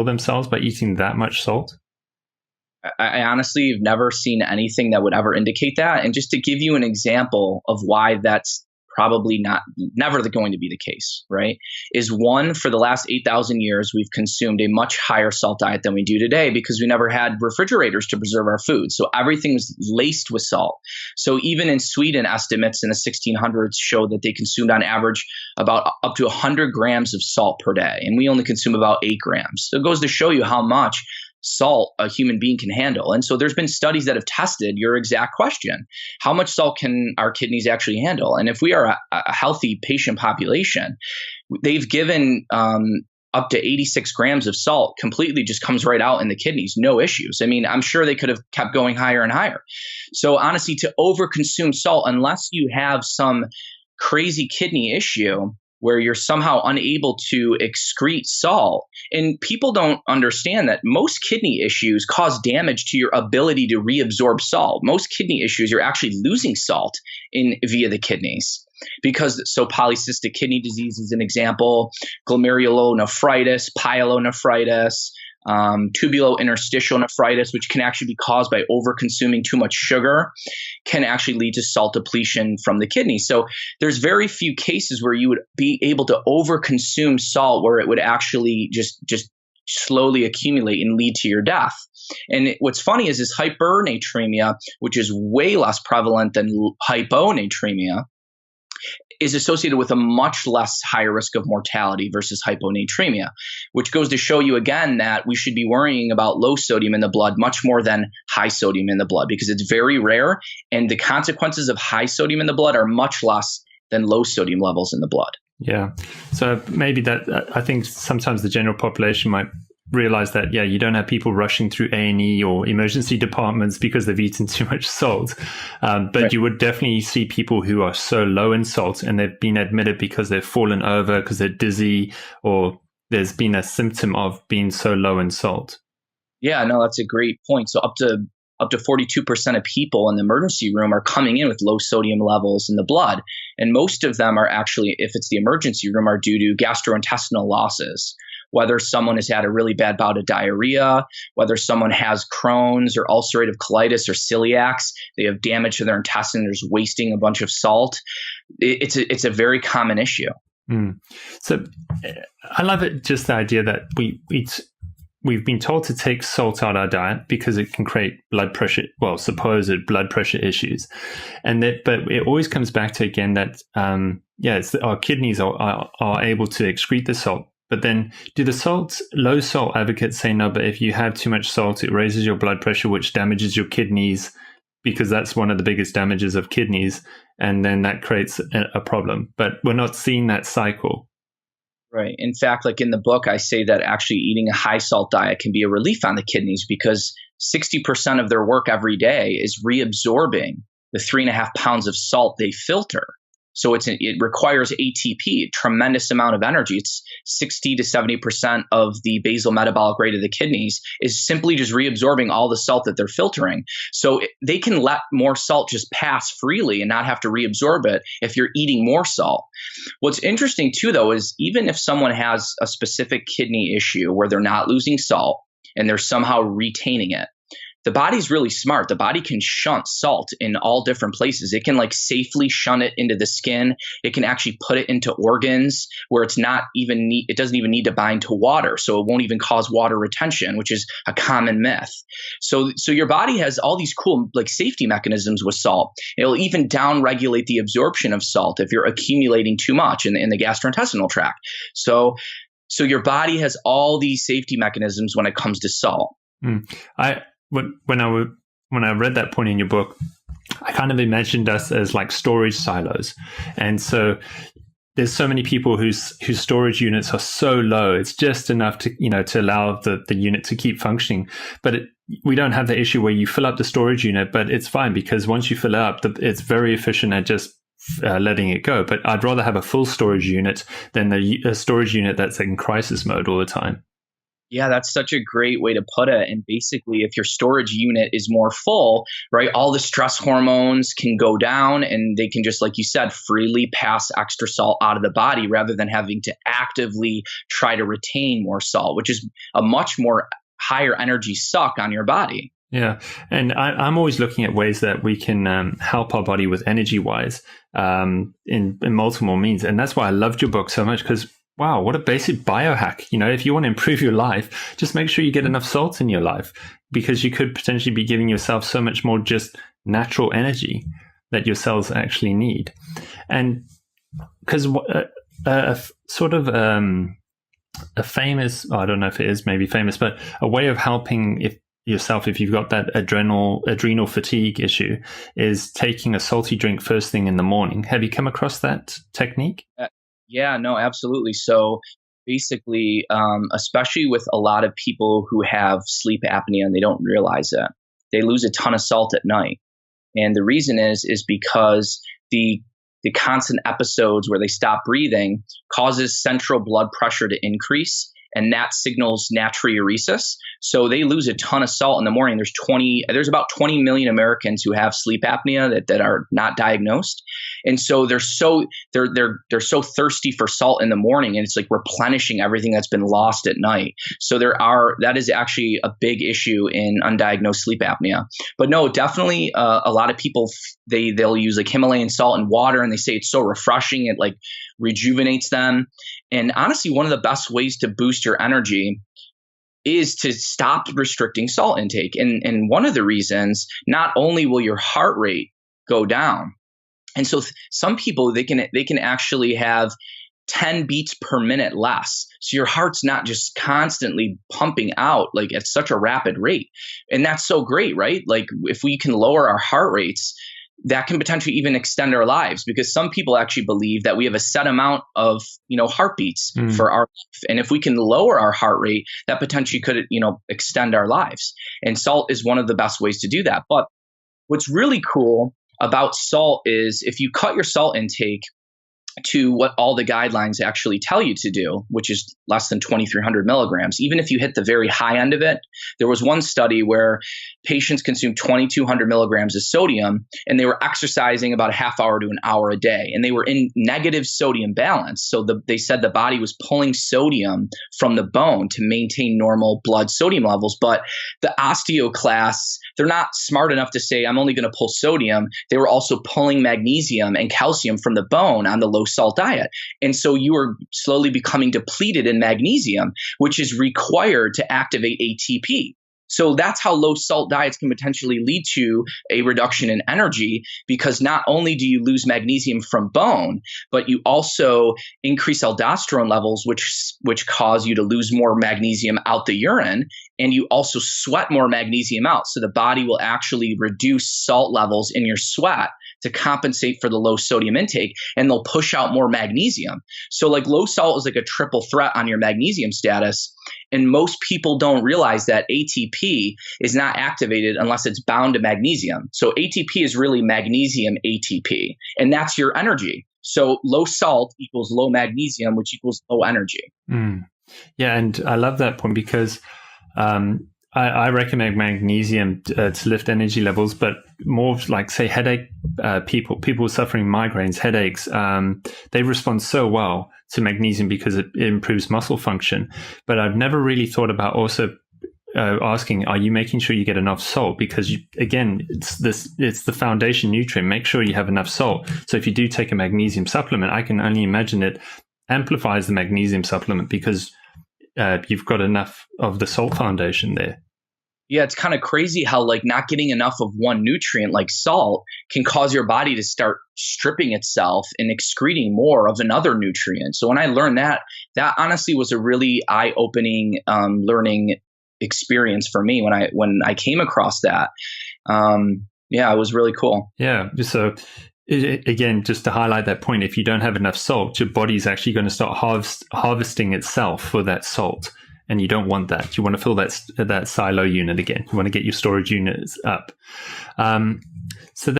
themselves by eating that much salt? I honestly have never seen anything that would ever indicate that. And just to give you an example of why that's probably never going to be the case, right? Is one, for the last 8,000 years, we've consumed a much higher salt diet than we do today because we never had refrigerators to preserve our food. So everything was laced with salt. So even in Sweden, estimates in the 1600s show that they consumed on average about up to 100 grams of salt per day. And we only consume about 8 grams. So it goes to show you how much salt a human being can handle. And so there's been studies that have tested your exact question. How much salt can our kidneys actually handle? And if we are a healthy patient population, they've given up to 86 grams of salt completely just comes right out in the kidneys, no issues. I mean, I'm sure they could have kept going higher and higher. So honestly, to overconsume salt, unless you have some crazy kidney issue where you're somehow unable to excrete salt. And people don't understand that most kidney issues cause damage to your ability to reabsorb salt. Most kidney issues, you're actually losing salt via the kidneys. So polycystic kidney disease is an example, glomerulonephritis, pyelonephritis, tubulointerstitial nephritis, which can actually be caused by over-consuming too much sugar, can actually lead to salt depletion from the kidney. So there's very few cases where you would be able to over-consume salt where it would actually just slowly accumulate and lead to your death. And what's funny is hypernatremia, which is way less prevalent than hyponatremia, is associated with a much less higher risk of mortality versus hyponatremia, which goes to show you again that we should be worrying about low sodium in the blood much more than high sodium in the blood because it's very rare and the consequences of high sodium in the blood are much less than low sodium levels in the blood. Yeah. So maybe I think sometimes the general population might realize that, you don't have people rushing through A&E or emergency departments because they've eaten too much salt. But right. You would definitely see people who are so low in salt and they've been admitted because they've fallen over, because they're dizzy, or there's been a symptom of being so low in salt. Yeah, no, that's a great point. So up to 42% of people in the emergency room are coming in with low sodium levels in the blood. And most of them are actually, if it's the emergency room, are due to gastrointestinal losses. Whether someone has had a really bad bout of diarrhea, whether someone has Crohn's or ulcerative colitis or celiacs, they have damage to their intestine, there's wasting a bunch of salt. It's a very common issue. So I love it, just the idea that we've been told to take salt out of our diet because it can create blood pressure, supposed blood pressure issues. But it always comes back to, again, that, our kidneys are able to excrete the salt. But then do the low salt advocates say, no, but if you have too much salt, it raises your blood pressure, which damages your kidneys, because that's one of the biggest damages of kidneys. And then that creates a problem. But we're not seeing that cycle. Right. In fact, like in the book, I say that actually eating a high salt diet can be a relief on the kidneys because 60% of their work every day is reabsorbing the 3.5 pounds of salt they filter. So it requires ATP, a tremendous amount of energy. It's 60 to 70% of the basal metabolic rate of the kidneys is simply just reabsorbing all the salt that they're filtering. So they can let more salt just pass freely and not have to reabsorb it if you're eating more salt. What's interesting too, though, is even if someone has a specific kidney issue where they're not losing salt and they're somehow retaining it, the body's really smart. The body can shunt salt in all different places. It can safely shunt it into the skin. It can actually put it into organs where it doesn't even need to bind to water. So it won't even cause water retention, which is a common myth. So your body has all these cool safety mechanisms with salt. It'll even downregulate the absorption of salt if you're accumulating too much in the gastrointestinal tract. So your body has all these safety mechanisms when it comes to salt. When I read that point in your book, I kind of imagined us as storage silos. And so there's so many people whose storage units are so low, it's just enough to allow the unit to keep functioning. But we don't have the issue where you fill up the storage unit, but it's fine because once you fill it up, it's very efficient at just letting it go. But I'd rather have a full storage unit than a storage unit that's in crisis mode all the time. Yeah, that's such a great way to put it. And basically, if your storage unit is more full, right, all the stress hormones can go down and they can just, like you said, freely pass extra salt out of the body rather than having to actively try to retain more salt, which is a much more higher energy suck on your body. Yeah. And I'm always looking at ways that we can help our body with energy wise in multiple means. And that's why I loved your book so much, because wow, what a basic biohack. If you want to improve your life, just make sure you get enough salt in your life, because you could potentially be giving yourself so much more just natural energy that your cells actually need. And because sort of a famous, I don't know if it is maybe famous, but a way of helping yourself if you've got that adrenal fatigue issue is taking a salty drink first thing in the morning. Have you come across that technique? Yeah, no, absolutely. So basically, especially with a lot of people who have sleep apnea and they don't realize it, they lose a ton of salt at night. And the reason is because the constant episodes where they stop breathing causes central blood pressure to increase, and that signals natriuresis. So they lose a ton of salt in the morning. There's about 20 million Americans who have sleep apnea that are not diagnosed. And so they're so thirsty for salt in the morning, and it's like replenishing everything that's been lost at night. So that is actually a big issue in undiagnosed sleep apnea. But no, definitely a lot of people, they'll use like Himalayan salt and water, and they say it's so refreshing. It like rejuvenates them. And honestly, one of the best ways to boost your energy is to stop restricting salt intake. And one of the reasons, not only will your heart rate go down, and so some people, they can actually have 10 beats per minute less. So your heart's not just constantly pumping out like at such a rapid rate. And that's so great, right? Like if we can lower our heart rates, that can potentially even extend our lives, because some people actually believe that we have a set amount of, heartbeats for our life. And if we can lower our heart rate, that potentially could, extend our lives. And salt is one of the best ways to do that. But what's really cool about salt is if you cut your salt intake to what all the guidelines actually tell you to do, which is less than 2,300 milligrams. Even if you hit the very high end of it, there was one study where patients consumed 2,200 milligrams of sodium, and they were exercising about a half hour to an hour a day, and they were in negative sodium balance. So they said the body was pulling sodium from the bone to maintain normal blood sodium levels. But the osteoclasts, they're not smart enough to say, I'm only going to pull sodium. They were also pulling magnesium and calcium from the bone on the low salt diet. And so you are slowly becoming depleted in magnesium, which is required to activate ATP. So that's how low salt diets can potentially lead to a reduction in energy, because not only do you lose magnesium from bone, but you also increase aldosterone levels, which cause you to lose more magnesium out the urine. And you also sweat more magnesium out. So the body will actually reduce salt levels in your sweat to compensate for the low sodium intake, and they'll push out more magnesium. So like low salt is like a triple threat on your magnesium status. And most people don't realize that ATP is not activated unless it's bound to magnesium. So ATP is really magnesium ATP, and that's your energy. So low salt equals low magnesium, which equals low energy. Yeah, and I love that point, because I recommend magnesium to lift energy levels, but more like, say, headache people suffering migraines, headaches, they respond so well to magnesium because it improves muscle function. But I've never really thought about also asking, are you making sure you get enough salt? Because it's the foundation nutrient. Make sure you have enough salt. So if you do take a magnesium supplement, I can only imagine it amplifies the magnesium supplement, because you've got enough of the salt foundation there. Yeah, it's kind of crazy how like not getting enough of one nutrient like salt can cause your body to start stripping itself and excreting more of another nutrient. So when I learned that honestly was a really eye-opening learning experience for me when I came across that. Yeah, it was really cool. Yeah, so again, just to highlight that point, if you don't have enough salt, your body's actually going to start harvesting itself for that salt. And you don't want that. You want to fill that silo unit again. You want to get your storage units up. So